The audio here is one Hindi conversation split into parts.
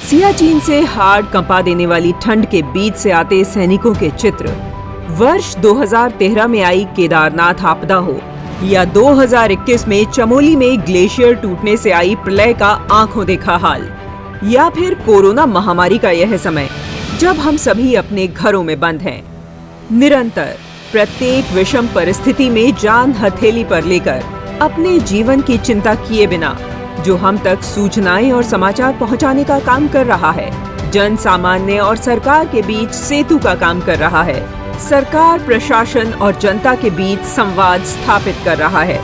सियाचिन से हाड़ कंपा देने वाली ठंड के बीच से आते सैनिकों के चित्र, वर्ष 2013 में आई केदारनाथ आपदा हो या 2021 में चमोली में ग्लेशियर टूटने से आई प्रलय का आंखों देखा हाल, या फिर कोरोना महामारी का यह समय जब हम सभी अपने घरों में बंद हैं। निरंतर प्रत्येक विषम परिस्थिति में जान हथेली पर लेकर अपने जीवन की चिंता किए बिना जो हम तक सूचनाएं और समाचार पहुंचाने का काम कर रहा है, जन सामान्य और सरकार के बीच सेतु का काम कर रहा है, सरकार, प्रशासन और जनता के बीच संवाद स्थापित कर रहा है,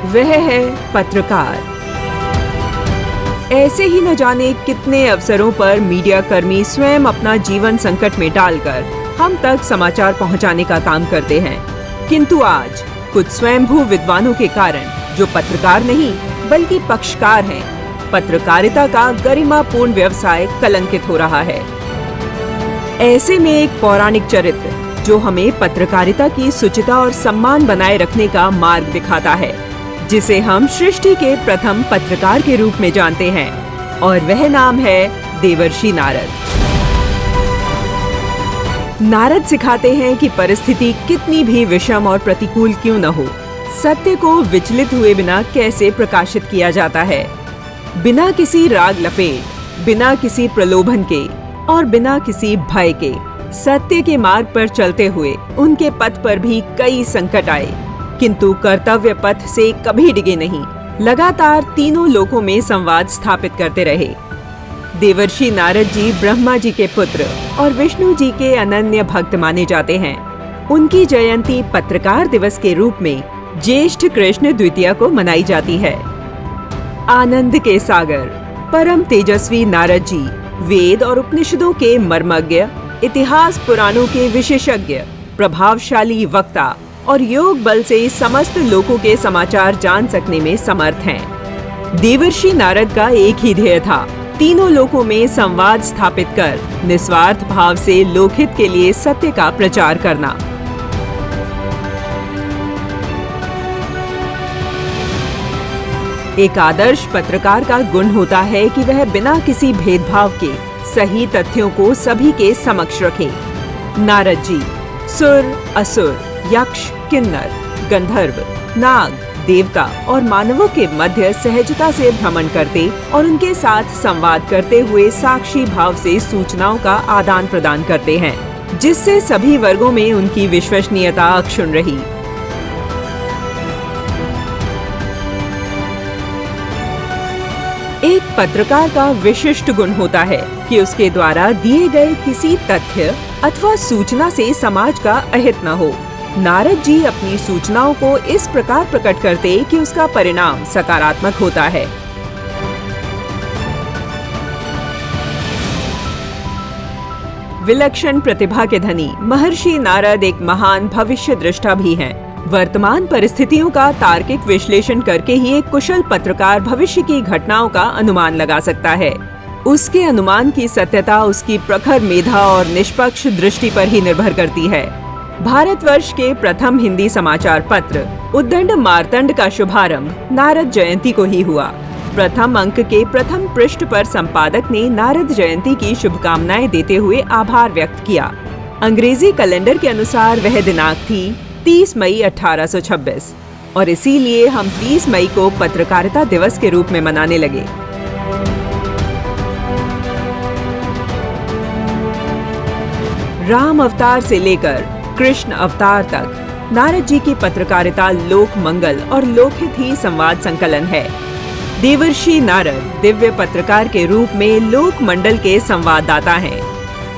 वह है पत्रकार। ऐसे ही न जाने कितने अवसरों पर मीडिया कर्मी स्वयं अपना जीवन संकट में डालकर हम तक समाचार पहुंचाने का काम करते हैं, किंतु आज कुछ स्वयंभू विद्वानों के कारण जो पत्रकार नहीं बल्कि पक्षकार हैं, पत्रकारिता का गरिमापूर्ण व्यवसाय कलंकित हो रहा है। ऐसे में एक पौराणिक चरित्र जो हमें पत्रकारिता की शुचिता और सम्मान बनाए रखने का मार्ग दिखाता है, जिसे हम सृष्टि के प्रथम पत्रकार के रूप में जानते हैं, और वह नाम है देवर्षि नारद। नारद सिखाते हैं कि परिस्थिति कितनी भी विषम और प्रतिकूल क्यों न हो, सत्य को विचलित हुए बिना कैसे प्रकाशित किया जाता है, बिना किसी राग लपेट, बिना किसी प्रलोभन के और बिना किसी भय के सत्य के मार्ग पर चलते हुए उनके पथ पर भी कई संकट आए, किंतु कर्तव्य पथ से कभी डिगे नहीं, लगातार तीनों लोकों में संवाद स्थापित करते रहे। देवर्षि नारद जी ब्रह्मा जी के पुत्र और विष्णु जी के अनन्य भक्त माने जाते हैं। उनकी जयंती पत्रकार दिवस के रूप में ज्येष्ठ कृष्ण द्वितीया को मनाई जाती है। आनंद के सागर, परम तेजस्वी नारद जी वेद और उपनिषदों के मर्मज्ञ, इतिहास पुराणों के विशेषज्ञ, प्रभावशाली वक्ता और योग बल से समस्त लोगों के समाचार जान सकने में समर्थ हैं। देवर्षि नारद का एक ही ध्येय था, तीनों लोकों में संवाद स्थापित कर निस्वार्थ भाव से लोकहित के लिए सत्य का प्रचार करना। एक आदर्श पत्रकार का गुण होता है कि वह बिना किसी भेदभाव के सही तथ्यों को सभी के समक्ष रखे। नारद जी सुर, असुर, यक्ष, किन्नर, गंधर्व, नाग, देवता और मानवों के मध्य सहजता से भ्रमण करते और उनके साथ संवाद करते हुए साक्षी भाव से सूचनाओं का आदान प्रदान करते हैं, जिससे सभी वर्गों में उनकी विश्वसनीयता अक्षुण्ण रही। एक पत्रकार का विशिष्ट गुण होता है कि उसके द्वारा दिए गए किसी तथ्य अथवा सूचना से समाज का अहित न हो। नारद जी अपनी सूचनाओं को इस प्रकार प्रकट करते कि उसका परिणाम सकारात्मक होता है। विलक्षण प्रतिभा के धनी महर्षि नारद एक महान भविष्य दृष्टा भी हैं। वर्तमान परिस्थितियों का तार्किक विश्लेषण करके ही एक कुशल पत्रकार भविष्य की घटनाओं का अनुमान लगा सकता है। उसके अनुमान की सत्यता उसकी प्रखर मेधा और निष्पक्ष दृष्टि पर ही निर्भर करती है। भारतवर्ष के प्रथम हिंदी समाचार पत्र उद्दंड मार्तंड का शुभारंभ नारद जयंती को ही हुआ। प्रथम अंक के प्रथम पृष्ठ पर संपादक ने नारद जयंती की शुभकामनाएं देते हुए आभार व्यक्त किया। अंग्रेजी कैलेंडर के अनुसार वह दिनांक थी 30 मई 1826 और इसीलिए हम 30 मई को पत्रकारिता दिवस के रूप में मनाने लगे। राम अवतार से लेकर कृष्ण अवतार तक नारद जी की पत्रकारिता लोक मंगल और लोकहित ही संवाद संकलन है। देवर्षि नारद दिव्य पत्रकार के रूप में लोक मंडल के संवाददाता हैं।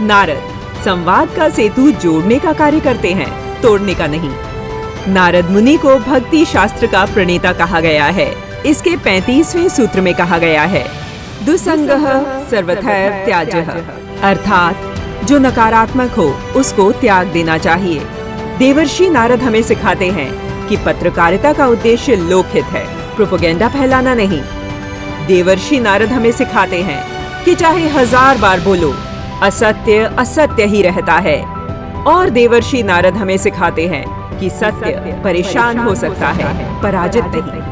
नारद संवाद का सेतु जोड़ने का कार्य करते हैं, तोड़ने का नहीं। नारद मुनि को भक्ति शास्त्र का प्रणेता कहा गया है। इसके 35वें सूत्र में कहा गया है, दुसंगः सर्वथैव त्याज्यः, अर्थात जो नकारात्मक हो उसको त्याग देना चाहिए। देवर्षि नारद हमें सिखाते हैं कि पत्रकारिता का उद्देश्य लोकहित है, प्रोपेगेंडा फैलाना नहीं। देवर्षि नारद हमें सिखाते हैं कि चाहे 1000 बार बोलो, असत्य असत्य ही रहता है। और देवर्षि नारद हमें सिखाते हैं कि सत्य परेशान हो सकता है, पराजित नहीं।